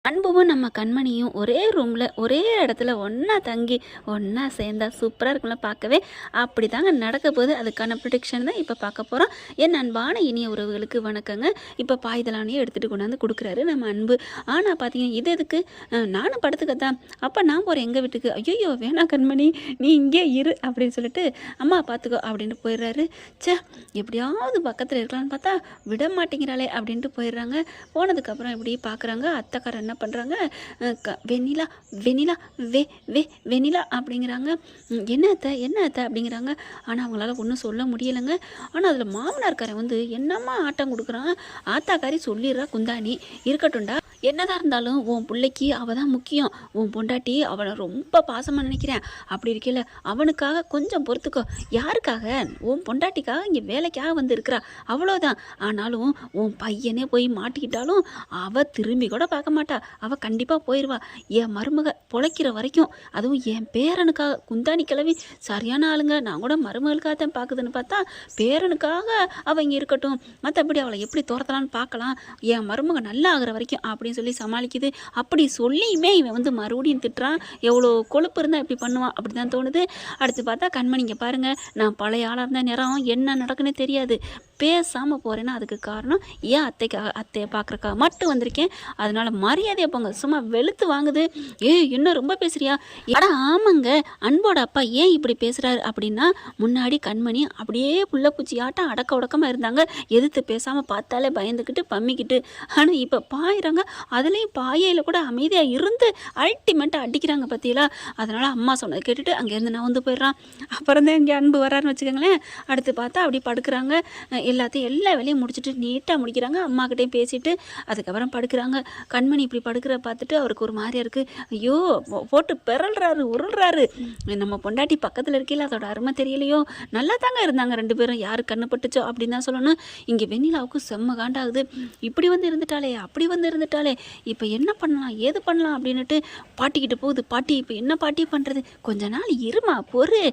அன்புவும் நம்ம கண்மணியும் ஒரே ரூமில் ஒரே இடத்துல ஒன்றா தங்கி ஒன்றா சேர்ந்தா சூப்பராக இருக்கும்ல பார்க்கவே. அப்படி தாங்க நடக்க போகுது. அதுக்கான ப்ரிடிக்ஷன் தான் இப்போ பார்க்க போகிறோம். என் அன்பான இனிய உறவுகளுக்கு வணக்கங்க. இப்போ பாய்தலானையே எடுத்துகிட்டு கொண்டாந்து கொடுக்குறாரு நம்ம அன்பு. ஆனால் பார்த்தீங்கன்னா இது எதுக்கு, நானும் படுத்துக்கத்தான், அப்போ நான் போகிறேன் எங்கள் வீட்டுக்கு. ஐயோ வேணாம் கண்மணி, நீ இங்கே இரு அப்படின்னு சொல்லிட்டு அம்மா பார்த்துக்கோ அப்படின்ட்டு போயிடுறாரு. சே, எப்படியாவது பக்கத்தில் இருக்கலான்னு பார்த்தா விட மாட்டேங்கிறாளே அப்படின்ட்டு போயிடுறாங்க. போனதுக்கப்புறம் இப்படி பார்க்குறாங்க. அத்தைக்காரன் என்ன பண்ணுறாங்க, வெண்ணிலா வெண்ணிலா வே வே வெண்ணிலா அப்படிங்கிறாங்க. என்ன அத்தை அப்படிங்கிறாங்க. ஆனால் அவங்களால ஒன்றும் சொல்ல முடியலைங்க. ஆனால் அதில் மாமனார்காரன் வந்து என்னம்மா ஆட்டம் கொடுக்குறான். ஆத்தாக்காரி சொல்லிடுறா, குந்தாணி இருக்கட்டும்டா, என்னதான் இருந்தாலும் உன் பிள்ளைக்கு அவள் தான் முக்கியம், உன் பொண்டாட்டி அவனை ரொம்ப பாசமாக நினைக்கிறேன், அப்படி இருக்கல அவனுக்காக கொஞ்சம் பொறுத்துக்கோ. யாருக்காக, உன் பொண்டாட்டிக்காக இங்கே வேலைக்காக வந்து இருக்கிறா, அவ்வளோதான். ஆனாலும் உன் பையனே போய் மாட்டிக்கிட்டாலும் அவள் திரும்பி கூட பார்க்க மாட்டா, அவள் கண்டிப்பாக போயிடுவா. என் மருமக பொழைக்கிற வரைக்கும், அதுவும் என் பேரனுக்காக. குந்தாணி கிளவி சரியான ஆளுங்க. நான் கூட மருமகளுக்காக தான் பார்க்குதுன்னு பார்த்தா பேரனுக்காக அவள் இங்கே இருக்கட்டும், மற்றபடி அவளை எப்படி துரத்தலான்னு பார்க்கலாம், என் மருமக நல்லா ஆகிற வரைக்கும் அப்படின்னு சொல்லி சமாளிக்குது. அப்படி சொல்லியுமே இவன் வந்து மறுபடியும் திட்டுறான். எவ்வளோ கொழுப்பு இருந்தால் இப்படி பண்ணுவான் அப்படி தான் தோணுது. அடுத்து பார்த்தா கண்மணிங்க பாருங்கள், நான் பழைய ஆளாக இருந்த நேரம் என்ன நடக்குன்னு தெரியாது, பேசாமல் போகிறேன்னா அதுக்கு காரணம் ஏன் அத்தையை பார்க்குறக்காக மட்டும் வந்திருக்கேன், அதனால் மரியாதையை போங்க. சும்மா வெளுத்து வாங்குது. இன்னும் ரொம்ப பேசுறியா? ஏடா ஆமாங்க, அன்போட அப்பா ஏன் இப்படி பேசுகிறாரு அப்படின்னா, முன்னாடி கண்மணி அப்படியே புள்ளப்பூச்சி ஆட்டம் அடக்க உடக்கமாக இருந்தாங்க, எதிர்த்து பேசாமல் பார்த்தாலே பயந்துக்கிட்டு பம்மிக்கிட்டு. ஆனால் இப்போ பாயிறாங்க, அதுலேயும் பாயையில் கூட அமைதியாக இருந்து அல்டிமேட்டாக அடிக்கிறாங்க பார்த்தீங்களா. அதனால் அம்மா சொன்னதை கேட்டுட்டு அங்கேருந்து நான் வந்து போயிடுறான். அப்புறம் தான் இங்கே அன்பு வராருன்னு வச்சுக்கோங்களேன். அடுத்து பார்த்தா அப்படி படுக்கிறாங்க. எல்லா வேலையும் முடிச்சுட்டு நீட்டாக முடிக்கிறாங்க. அம்மாக்கிட்டையும் பேசிட்டு அதுக்கப்புறம் படுக்கிறாங்க. கண்மணி இப்படி படுக்கிற பார்த்துட்டு அவருக்கு ஒரு மாதிரியா இருக்குது. ஐயோ போட்டு பெறல்றாரு, உருள்றாரு. நம்ம பொண்டாட்டி பக்கத்தில் இருக்கையில் அதோட அருமை தெரியலையோ. நல்லா தாங்க இருந்தாங்க ரெண்டு பேரும், யாரு கண்ணு பட்டுச்சோ அப்படின்னு தான் சொல்லணும். இங்கே வெண்ணிலாவுக்கு செம்ம காண்டாகுது. இப்படி வந்து இருந்துட்டாலே, அப்படி வந்து இருந்துட்டாலே, இப்போ என்ன பண்ணலாம் ஏது பண்ணலாம் அப்படின்னுட்டு பாட்டிக்கிட்ட போகுது. பாட்டி இப்போ என்ன பாட்டி பண்ணுறது, கொஞ்ச நாள் இருமா பொறு,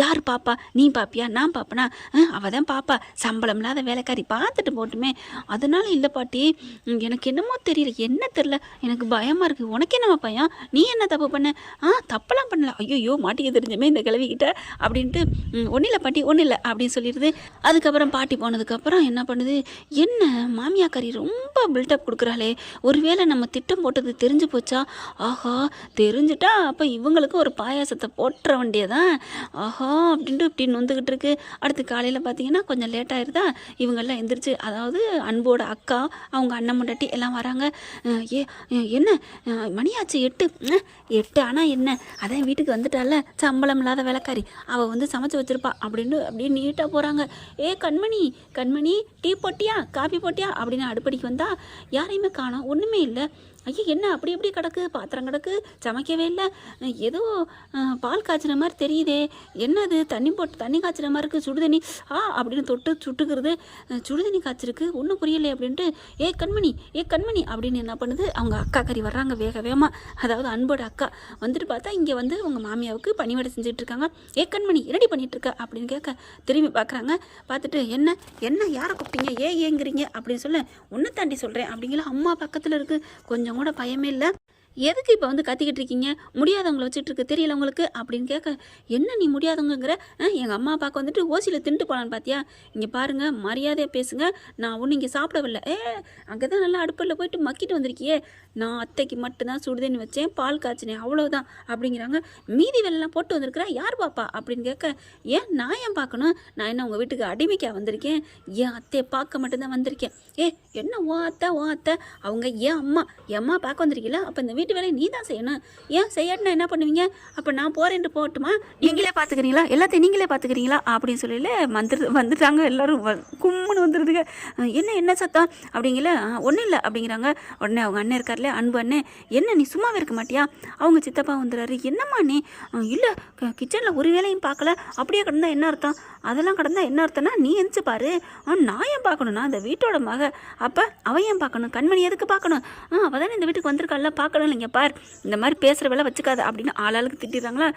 யார் பாப்பா, நீ பாப்பியா நான் பாப்பனா, அவள் தான் பாப்பா, சம்பளம் இல்லாத வேலைக்காரி, பார்த்துட்டு போட்டுமே. அதனால இல்லை பாட்டி, எனக்கு என்னமோ தெரியல, என்ன தெரியல, எனக்கு பயமாக இருக்குது. உனக்கு என்னம்மா பையன், நீ என்ன தப்பு பண்ண? தப்பெல்லாம் பண்ணல. ஐயோ மாட்டிக்க தெரிஞ்சமே இந்த கிழவிக்கிட்ட அப்படின்ட்டு, ஒன்றும் இல்லை பாட்டி ஒன்றும் இல்லை அப்படின்னு சொல்லிடுது. அதுக்கப்புறம் பாட்டி போனதுக்கப்புறம் என்ன பண்ணுது, என்ன மாமியாக்காரி ரொம்ப பில்டப் கொடுக்குறாளே, ஒருவேளை நம்ம திட்டம் போட்டது தெரிஞ்சு போச்சா? ஆஹா, தெரிஞ்சுட்டா அப்போ இவங்களுக்கு ஒரு பாயாசத்தை போட்டுற வேண்டியதான். ஆஹா அப்படின்ட்டு இப்படி நொந்துக்கிட்டு இருக்கு. அடுத்து காலையில் பார்த்தீங்கன்னா கொஞ்சம் லேட் ஆயிருதா, இவங்கெல்லாம் எந்திரிச்சு, அதாவது அன்போட அக்கா, அவங்க அண்ணன் முண்டாட்டி எல்லாம் வராங்க. என்ன மணியாச்சு 8 ஆனால் என்ன, அதான் வீட்டுக்கு வந்துட்டால சம்பளம் இல்லாத வேலைக்காரி, அவள் வந்து சமைச்சு வச்சுருப்பா அப்படின்னு அப்படியே நீட்டாக போகிறாங்க. கண்மணி கண்மணி, டீ போட்டியா காஃபி போட்டியா அப்படின்னு அடுப்படிக்கு வந்தால் யாரையுமே காணோம், ஒன்றுமே இல்லை. ஐயோ என்ன அப்படி எப்படி கிடக்கு, பாத்திரம் கிடக்கு, சமைக்கவே இல்லை, ஏதோ பால் காய்ச்சின மாதிரி தெரியுதே, என்னது தண்ணி காய்ச்சின மாதிரி இருக்குது, சுடுதண்ணி அப்படின்னு தொட்டு சுட்டுக்கிறது, சுடுதண்ணி காய்ச்சிருக்கு, ஒன்றும் புரியலை அப்படின்ட்டு, கண்மணி அப்படின்னு என்ன பண்ணுது, அவங்க அக்கா கறி வர்றாங்க வேக வேகமாக. அதாவது அன்போட அக்கா வந்துட்டு பார்த்தா இங்கே வந்து உங்கள் மாமியாவுக்கு பணிவடை செஞ்சுட்டு இருக்காங்க. கண்மணி ரெடி பண்ணிட்டு இருக்க அப்படின்னு கேட்க திரும்பி பார்க்குறாங்க. பார்த்துட்டு என்ன யாரை கூப்பிட்டீங்க, ஏங்கிறீங்க அப்படின்னு சொல்ல, உன்னை தாண்டி சொல்கிறேன் அப்படிங்கிற அம்மா பக்கத்தில் இருக்குது. கொஞ்சம் கூட பயமே இல்லை. எதுக்கு இப்போ வந்து கத்திக்கிட்டு இருக்கீங்க, முடியாதவங்களை வச்சுட்டு இருக்கு தெரியல உங்களுக்கு அப்படின்னு கேட்க, என்ன நீ முடியாதவங்கிற, எங்கள் அம்மா அப்பாவுக்கு வந்துட்டு ஓசியில் தின்ட்டு போகலான்னு பார்த்தியா, இங்கே பாருங்கள் மரியாதையாக பேசுங்க, நான் ஒன்றும் இங்கே சாப்பிடவில்லை. அங்கே தான் நல்லா அடுப்பில் போயிட்டு மக்கிட்டு வந்திருக்கியே, நான் அத்தைக்கு மட்டும்தான் சுடுதண்ணி வச்சேன், பால் காய்ச்சினேன், அவ்வளோதான் அப்படிங்கிறாங்க. மீதி வேலைலாம் போட்டு வந்திருக்கிறா யார் பாப்பா அப்படின்னு கேட்க, நான் ஏன் பார்க்கணும், நான் என்ன உங்கள் வீட்டுக்கு அடிமைக்காக வந்திருக்கேன், என் அத்தையை பார்க்க மட்டும்தான் வந்திருக்கேன். என்ன ஓ அத்தை அவங்க என் அம்மா பார்க்க வந்திருக்கீங்களா, அப்போ இந்த வீட்டு வேலையை நீ தான் செய்யணும், செய்யாட்டினா என்ன பண்ணுவீங்க, அப்போ நான் போகிறேன்ட்டு போகட்டுமா, நீங்களே பார்த்துக்கிறீங்களா, எல்லாத்தையும் நீங்களே பார்த்துக்கிறீங்களா அப்படின்னு சொல்லல வந்துட்டாங்க. எல்லோரும் கும்முன்னு வந்துடுதுங்க. என்ன சத்தம் அப்படிங்கல, ஒன்றும் இல்லை அப்படிங்கிறாங்க. உடனே அவங்க அண்ணன் இருக்கார்ல, அன்பு அண்ணன், என்ன நீ சும்மாவே இருக்க மாட்டியா, அவங்க சித்தப்பா வந்துடுறாரு, என்னம்மா நீ, இல்லை கிச்சனில் ஒரு வேலையும் பார்க்கல, அப்படியே கிடந்தா என்ன அர்த்தம், அதெல்லாம் கிடந்தா என்ன அர்த்தம்னா நீ எந்திச்சு பாரு, நான் ஏன் பார்க்கணும்னா இந்த வீட்டோட மக, அப்போ அவன் ஏன் பார்க்கணும், கண்மணி எதுக்கு பார்க்கணும், அவள் தானே இந்த வீட்டுக்கு வந்திருக்காள்ல பார்க்கணும் அதனால் நீங்கள் பார் இந்த மாதிரி பேசுகிற வேலை வச்சுக்காத அப்படின்னு ஆளாளுக்கு திட்டிடுறாங்களா.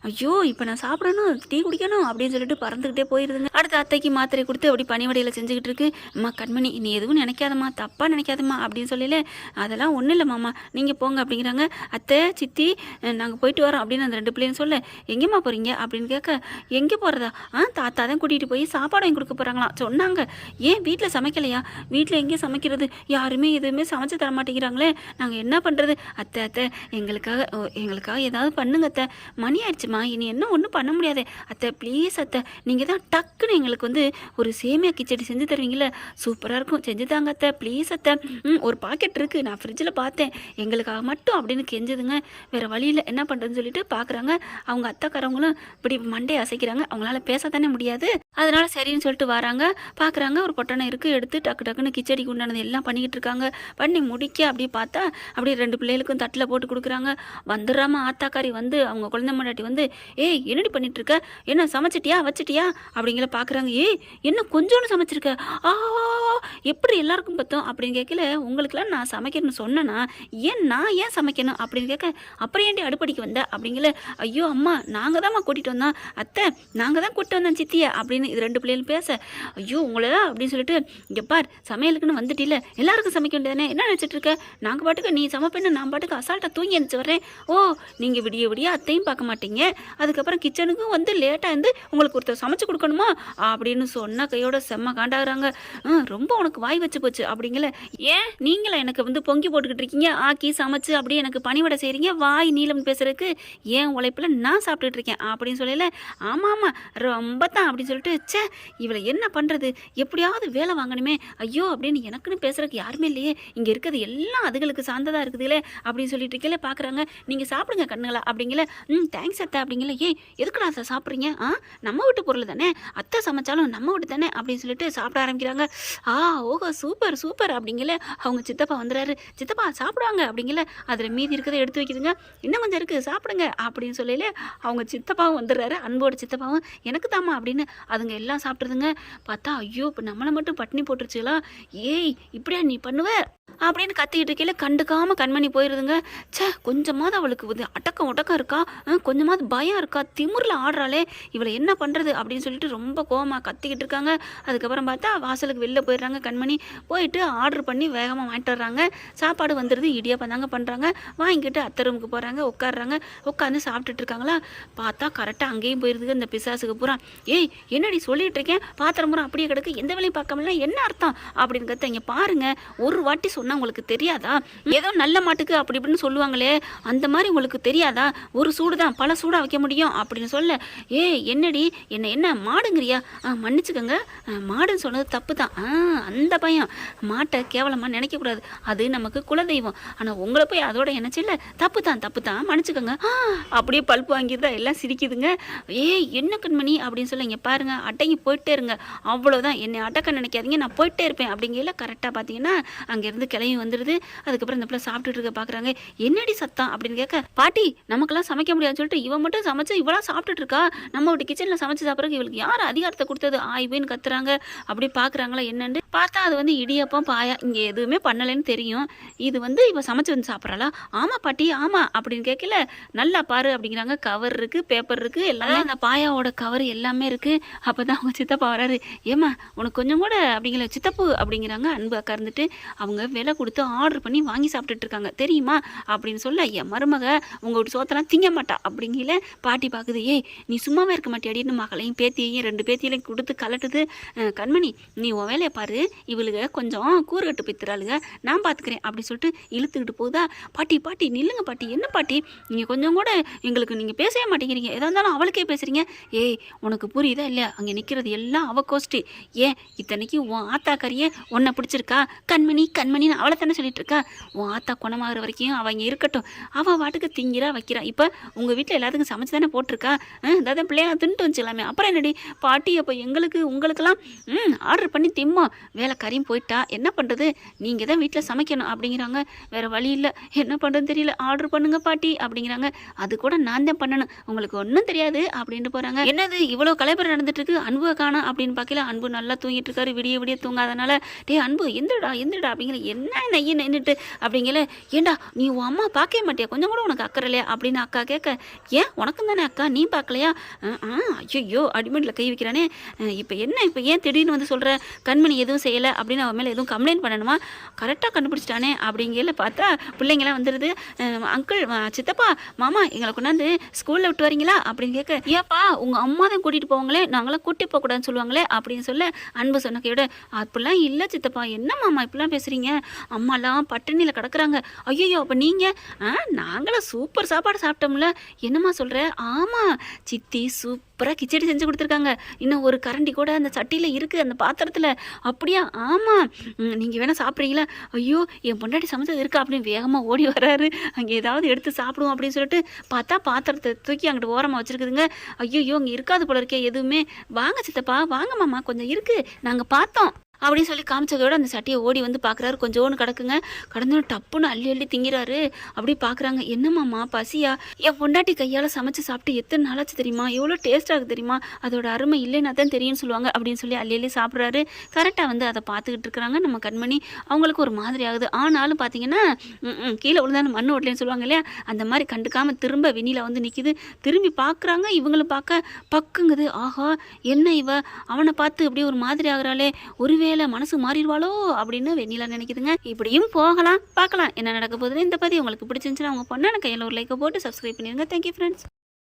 ஐயோ இப்போ நான் சாப்பிடணும் டீ குடிக்கணும் அப்படின்னு சொல்லிட்டு பறந்துக்கிட்டே போயிருதுங்க. அடுத்த அத்தைக்கு மாத்திரை கொடுத்து அப்படி பனிவடையில் செஞ்சுக்கிட்டு இருக்கு. அம்மா கண்மணி நீ எதுவும் நினைக்காதம்மா, தப்பாக நினைக்காதம்மா அப்படின்னு சொல்லல. அதெல்லாம் ஒன்றும் இல்லை மாமா நீங்கள் போங்க அப்படிங்கிறாங்க. அத்தை சித்தி நாங்கள் போயிட்டு வரோம் அப்படின்னு அந்த 2 பிள்ளைங்க சொல்ல, எங்கேம்மா போகிறீங்க அப்படின்னு கேட்க, எங்கே போகிறதா? தாத்தா தான் கூட்டிகிட்டு போய் சாப்பாடு வாங்கி கொடுக்க போகிறாங்களாம் சொன்னாங்க. ஏன் வீட்டில் சமைக்கலையா? வீட்டில் எங்கேயும் சமைக்கிறது, யாருமே எதுவுமே சமைச்சு தர மாட்டேங்கிறாங்களே, நாங்கள் என்ன பண்ணுறது? அத்தை அத்தை எங்களுக்காக ஏதாவது பண்ணுங்க அத்தை, மணி ஆயிடுச்சுமா, இனி என்ன ஒன்றும் பண்ண முடியாது அத்தை, ப்ளீஸ் அத்தை, நீங்கள் தான் டக்குன்னு எங்களுக்கு வந்து ஒரு சேமியா கிச்சடி செஞ்சு தருவீங்களே, சூப்பராக இருக்கும், செஞ்சு தாங்க அத்தை, ப்ளீஸ் அத்தை. ஒரு பாக்கெட் இருக்குது, நான் ஃப்ரிட்ஜில் பார்த்தேன், எங்களுக்காக மட்டும் அப்படின்னு கெஞ்சுதுங்க. வேறு வழியில் என்ன பண்ணுறதுன்னு சொல்லிட்டு பார்க்குறாங்க. அவங்க அத்தைக்காரவங்களும் இப்படி மண்டையை அசைக்கிறாங்க, அவங்களால பேச தானே முடியாது. அதனால சரின்னு சொல்லிட்டு வராங்க. பார்க்குறாங்க ஒரு பொட்டனை இருக்குது, எடுத்து டக்கு டக்குன்னு கிச்சடிக்கு உண்டானது எல்லாம் பண்ணிக்கிட்டு இருக்காங்க. பண்ணி முடிக்க அப்படியே பார்த்தா அப்படியே 2 பிள்ளைகளுக்கும் தட்டில் போட்டு கொடுக்குறாங்க. வந்துடுறாம ஆத்தாக்காரி வந்து அவங்க குழந்தை முன்னாடி வந்து, ஏய் என்னடி பண்ணிட்டு இருக்க, என்ன சமைச்சிட்டியா வச்சிட்டியா அப்படிங்கிற பார்க்குறாங்க. ஏய் என்ன கொஞ்சோன்னு சமைச்சிருக்க, எப்படி எல்லாருக்கும் பார்த்தோம் அப்படின்னு கேட்கல. உங்களுக்குலாம் நான் சமைக்கணும்னு சொன்னேன்னா நான் ஏன் சமைக்கணும் அப்படின்னு கேட்க, அப்புறம் ஏன்டி அடுப்படிக்கு வந்த அப்படிங்கல. ஐயோ அம்மா நாங்கள் தான்மா கூட்டிகிட்டு வந்தோம், அத்தை நாங்கள் தான் கூப்பிட்டு வந்தோம் சித்தியை அப்படின்னு இது 2 பிள்ளைகளும் பேச, ஐயோ உங்களை தான் அப்படின்னு சொல்லிட்டு, இங்கே பார் சமையலுக்குன்னு வந்துட்டில்ல, எல்லாருக்கும் சமைக்க வேண்டியதானே, என்ன நினச்சிட்டு இருக்க, நாங்கள் பாட்டுக்கு நீ சமைப்பேன்னு நான் பாட்டுக்கு அசால்ட்டாக தூங்கி எழுந்துச்சு வரேன். ஓ நீங்கள் விடிய விடிய அத்தையும் பார்க்க மாட்டீங்க, அதுக்கப்புறம் கிச்சனுக்கும் வந்து லேட்டாக இருந்து உங்களுக்கு ஒருத்தர் சமைச்சு கொடுக்கணுமா அப்படின்னு சொன்ன கையோட செம்ம காண்டாகிறாங்க. ரொம்ப உனக்கு வாய் வச்சு போச்சு அப்படிங்கல. ஏன் நீங்களா எனக்கு வந்து பொங்கி போட்டுக்கிட்டு இருக்கீங்க, ஆக்கி சமைச்சு அப்படியே எனக்கு பணிவிடை செய்கிறீங்க, வாய் நீளம் பேசுறதுக்கு, ஏன் உழைப்பில் நான் சாப்பிட்டுட்டு இருக்கேன் அப்படின்னு சொல்லல. ஆமாம் ஆமாம் ரொம்ப தான் அப்படின்னு சொல்லிட்டு, சே இவளை என்ன பண்ணுறது, எப்படியாவது வேலை வாங்கணுமே, ஐயோ அப்படின்னு எனக்குன்னு பேசுறதுக்கு யாருமே இல்லையே, இங்கே இருக்கிறது எல்லாம் அதுகளுக்கு சார்ந்ததாக இருக்குதுங்களே அப்படின்னு சொல்லிட்டு இருக்கல. பார்க்குறாங்க. நீங்கள் சாப்பிடுங்க கண்ணுங்களா அப்படிங்கல. தேங்க்ஸ் அத்தை அப்படிங்கல. ஏய் எதுக்குடா அதை சாப்பிட்றீங்க, நம்ம வீட்டு பொருள் தானே, அத்தை சமைச்சாலும் நம்ம வீட்டு தானே அப்படின்னு சொல்லிட்டு சாப்பிட ஆரம்பிக்கிறாங்க. ஓஹோ சூப்பர் சூப்பர் அப்படிங்கல. அவங்க சித்தப்பா வந்துடுறாரு. சித்தப்பா சாப்பிடுவாங்க அப்படிங்கல. அதில் மீதி இருக்கிறத எடுத்து வைக்குதுங்க. இன்னும் கொஞ்சம் இருக்குது சாப்பிடுங்க அப்படின்னு சொல்லல. அவங்க சித்தப்பாவும் வந்துடுறாரு, அன்போட சித்தப்பாவும், எனக்கு தாமா அப்படின்னு அதுங்க எல்லாம் சாப்பிட்றதுங்க. பார்த்தா ஐயோ இப்போ நம்மளை மட்டும் பட்டினி போட்டுருச்சுங்களா, ஏய் இப்படியா நீ பண்ணுவ அப்படின்னு கத்திக்கிட்டு இருக்கையில கண்டுக்காம கண்மணி போயிடுதுங்க. சே கொஞ்சமாவது அவளுக்கு வந்து அடக்கம் ஒட்டக்கம் இருக்கா, கொஞ்சமாவது பயம் இருக்கா, திமிரில் ஆடுறாளே, இவளை என்ன பண்ணுறது அப்படின்னு சொல்லிட்டு ரொம்ப கோவமாக கத்திக்கிட்டு இருக்காங்க. அதுக்கப்புறம் பார்த்தா வாசலுக்கு வெளில போயிடுறாங்க. கண்மணி போயிட்டு ஆர்டர் பண்ணி வேகமாக வாங்கிட்டு வர்றாங்க. சாப்பாடு வந்துடுது, இடியாப்பம் தாங்க பண்ணுறாங்க. வாங்கிக்கிட்டு அத்தை ரூமுக்கு போகிறாங்க, உட்காடுறாங்க. உட்காந்து சாப்பிட்டுட்டு இருக்காங்களா, பார்த்தா கரெக்டாக அங்கேயும் போயிருதுங்க இந்த பிசாசுக்கு பூரா. ஏய் என்னடி சொல்லிட்டு இருக்கேன், பாத்திரம் பூரா அப்படியே கிடக்கு, எந்த வேலையும் பார்க்காமல என்ன அர்த்தம் அப்படின்னு கத்த. இங்கே பாருங்க ஒரு வாட்டி சொன்னால் உங்களுக்கு தெரியாதா, ஏதோ நல்ல மாட்டுக்கு அப்படி இப்படின்னு சொல்லுவாங்களே அந்த மாதிரி உங்களுக்கு தெரியாதா, ஒரு சூடு தான் பல சூடாக வைக்க முடியும் அப்படின்னு சொல்ல. என்னடி என்ன மாடுங்கிறியா, மன்னிச்சுக்கோங்க மாடுன்னு சொன்னது தப்பு தான், அந்த பயம் மாட்டை கேவலமாக நினைக்கக்கூடாது, அது நமக்கு குலதெய்வம், ஆனால் உங்களை போய் அதோட நினைச்சில்ல, தப்பு தான் மன்னிச்சுக்கோங்க அப்படியே பல்ப்பு வாங்கியிருந்தா எல்லாம் சிரிக்குதுங்க. என்ன கண்மணி அப்படின்னு சொல்ல. இங்கே பாருங்க அட்டைக்கு போயிட்டே இருங்க, அவ்வளோதான், என்னை அடக்க நினைக்காதீங்க, நான் போயிட்டே இருப்பேன் அப்படிங்கல. கரெக்டாக பார்த்தீங்கன்னா அங்கேருந்து கிளம்பி வந்துடுது. அதுக்கப்புறம் இந்த பிள்ளை சாப்பிட்டுட்டு இருக்க பார்க்குறாங்க. என்னடி சத்தம் அப்படின்னு கேட்க, பாட்டி நமக்கெல்லாம் சமைக்க முடியாதுன்னு சொல்லிட்டு இவன் மட்டும் சமைச்சு இவளாம் சாப்பிட்டுட்டு இருக்கா, நம்ம வீட்டு கிச்சனில் சமைச்சு சாப்பிட்றதுக்கு இவளுக்கு யார் அதிகாரத்தை கொடுத்தது ஆய்வுன்னு கத்துறாங்க. அப்படி பார்க்குறாங்களா என்னன்னு பார்த்தா அது வந்து இடியப்பம் பாயா, இங்கே எதுவுமே பண்ணலைன்னு தெரியும், இது வந்து இவ சமைச்சு வந்து சாப்பிட்றாளா. ஆமாம் பாட்டி ஆமாம் அப்படின்னு கேட்கல. நல்லா பாரு அப்படிங்கிறாங்க. கவர் இருக்குது, பேப்பர் இருக்குது, எல்லாமே அந்த பாயாவோட கவர் எல்லாமே இருக்குது. அப்போ தான் அவங்க சித்தப்பா வராரு. ஏம்மா உனக்கு கொஞ்சம் கூட அப்படிங்கிற சித்தப்பு அப்படிங்கிறாங்க. அன்பு அக்கா இருந்துட்டு அவங்க விலை கொடுத்து ஆர்டர் பண்ணி வாங்கி சாப்பிட்டுட்டு இருக்காங்க தெரியுமா அப்படின்னு சொல்ல. என் மருமக உங்கள் வீட்டு சோத்தெல்லாம் திங்க மாட்டா அப்படிங்கல. பாட்டி பார்க்குது. நீ சும்மாவே இருக்க மாட்டியாடின்னு மகளையும் பேத்தியையும் 2 பேத்தியிலையும் கொடுத்து கலட்டுது. கண்மணி நீ உன் வேலையை பாரு, இவளுக கொஞ்சம் கூறுகட்டு பித்துறாளுங்க, நான் பார்த்துக்கிறேன் அப்படின்னு சொல்லிட்டு இழுத்துக்கிட்டு போகுதா. பாட்டி நில்லுங்க பாட்டி, என்ன பாட்டி நீங்கள் கொஞ்சம் கூட எங்களுக்கு நீங்கள் பேசவே மாட்டேங்கிறீங்க, எதாக இருந்தாலும் அவளுக்கே பேசுகிறீங்க. உனக்கு புரியுதா இல்லையா, அங்கே நிற்கிறது எல்லாம் அவ கோஷ்டி, இத்தனைக்கு உன் ஆத்தாக்காரியே உன்னை பிடிச்சிருக்கா, கண்மணின்னு அவளை தானே சொல்லிட்டு இருக்கா, உன் ஆத்தா குணமாகிற வரைக்கும் அவள் இங்கே இருக்கட்டும், அவள் வாட்டுக்கு திங்கிறா வைக்கிறா, இப்போ உங்கள் வீட்டில் எல்லாத்துக்கும் சமைச்சு தானே போட்டிருக்கா, அதாவது பிள்ளையா தின்ட்டு வந்துச்சலாமே, அப்புறம் என்னடி பாட்டி அப்போ உங்களுக்கெல்லாம் ஆர்டர் பண்ணி திம்மோ, வேலை கறியும் போயிட்டா என்ன பண்ணுறது, நீங்கள் தான் வீட்டில் சமைக்கணும் அப்படிங்கிறாங்க. வேறு வழி இல்லை, என்ன பண்ணுறதுன்னு தெரியல, ஆர்டர் பண்ணுங்க பாட்டி அப்படிங்கிறாங்க. அது கூட நான் தான் பண்ணணும், உங்களுக்கு ஒன்றும் தெரியாது அப்படின்ட்டு போகிறாங்க. என்னது இவ்வளோ கலைபுரம் நடந்துட்டு இருக்கு, அன்பு காணோம் அப்படின்னு பார்க்கல. அன்பு நல்லா தூங்கிட்டு இருக்காரு, விடிய தூங்காதனால. அன்பு எந்திரடா அப்படிங்கிற, என்ன நெய்யி நின்றுட்டு அப்படிங்கல, ஏண்டா நீ உன் அம்மா பார்க்கவே மாட்டியா, கொஞ்சம் கூட உனக்கு அக்கறை இல்லையா அப்படின்னு அக்கா கேட்க, ஏன் உனக்கும் தானே அக்கா, நீ பார்க்கலையா? ஐயோ அடிமண்டில் கை வைக்கிறானே, இப்போ என்ன, இப்போ ஏன் திடீர்னு வந்து சொல்கிற, கண்மணி எதுவும் செய்யலை அப்படின்னு அவன் மேலே எதுவும் கம்ப்ளைண்ட் பண்ணணுமா, கரெக்டாக கண்டுபிடிச்சிட்டானே அப்படிங்கல பார்த்தா பிள்ளைங்களாம் வந்துடுது. அங்கிள், சித்தப்பா, மாமா எங்களை கொண்டாந்து ஸ்கூலில் விட்டு வரீங்களா அப்படின்னு கேட்க, ஏப்பா உங்கள் அம்மா தான் கூட்டிகிட்டு போவாங்களே, நாங்களாம் கூட்டிட்டு போகக்கூடாதுன்னு சொல்லுவாங்களே அப்படின்னு சொல்ல, அன்பு சொன்ன கையோட, அப்படிலாம் இல்லை சித்தப்பா, என்ன மாமா இப்படிலாம் பேசுகிறீங்க, அம்மாலாம் பட்டினியில் கிடக்குறாங்க. ஐயோ அப்போ நீங்கள்? நாங்களாம் சூப்பர் சாப்பாடு சாப்பிட்டோம்ல. என்னம்மா சொல்கிற? ஆமாம் சித்தி சூப்பராக கிச்சடி செஞ்சு கொடுத்துருக்காங்க, இன்னும் ஒரு கரண்டி கூட அந்த சட்டியில் இருக்குது அந்த பாத்திரத்தில். அப்படியா? ஆமாம், நீங்கள் வேணால் சாப்பிட்றீங்களா? ஐயோ என் பொண்டாட்டி சமைச்சது இருக்கா அப்படின்னு வேகமாக ஓடி வராரு. அங்கே ஏதாவது எடுத்து சாப்பிடுவோம் அப்படின்னு சொல்லிட்டு பார்த்தா பாத்திரத்தை தூக்கி அங்கிட்டு ஓரமாக வச்சுருக்குதுங்க. ஐயோ அங்கே இருக்காது போல இருக்கே எதுவுமே. வாங்க சித்தப்பா, வாங்க மாமா, கொஞ்சம் இருக்குது, நாங்கள் பார்த்தோம் அப்படின்னு சொல்லி காமிச்சதோட அந்த சட்டியை ஓடி வந்து பார்க்குறாரு. கொஞ்சோன்னு கிடக்குங்க. கடந்து டப்புன்னு அள்ளி அள்ளி திங்கிறாரு. அப்படி பார்க்குறாங்க, என்னம்மாம்மா பசியா? என் பொண்டாட்டி கையால் சமைச்சு சாப்பிட்டு எத்தனை நாளாச்சு தெரியுமா, எவ்வளோ டேஸ்ட்டாக தெரியுமா, அதோட அருமை இல்லைன்னா தான் தெரியும்னு சொல்லுவாங்க அப்படின்னு சொல்லி அள்ளி அள்ளி சாப்பிட்றாரு. கரெக்டாக வந்து அதை பார்த்துக்கிட்டு இருக்கிறாங்க நம்ம கண்மணி. அவங்களுக்கு ஒரு மாதிரி ஆகுது. ஆனாலும் பார்த்தீங்கன்னா கீழே விழுந்தாலும் மண் ஓட்டலன்னு சொல்லுவாங்க இல்லையா, அந்த மாதிரி கண்டுக்காமல் திரும்ப வெண்ணிலா வந்து நிற்கிது. திரும்பி பார்க்குறாங்க, இவங்களும் பார்க்க பக்குங்குது. ஆஹா என்ன இவ, அவனை பார்த்து அப்படியே ஒரு மாதிரி ஆகுறாளே, ஒருவேளை மனசு மாறிடுவாளோ அப்படின்னு வெண்ணிலா நினைக்குதுங்க. இப்படியும் போகலாம், பார்க்கலாம் என்ன நடக்க போகுதுன்னு. இந்த பதிவு உங்களுக்கு பிடிச்சிருந்துச்சுன்னா உங்கள் பொண்ணான கையில் ஒரு லைக்கை போட்டு சப்ஸ்கிரைப் பண்ணிடுங்க. Thank you friends.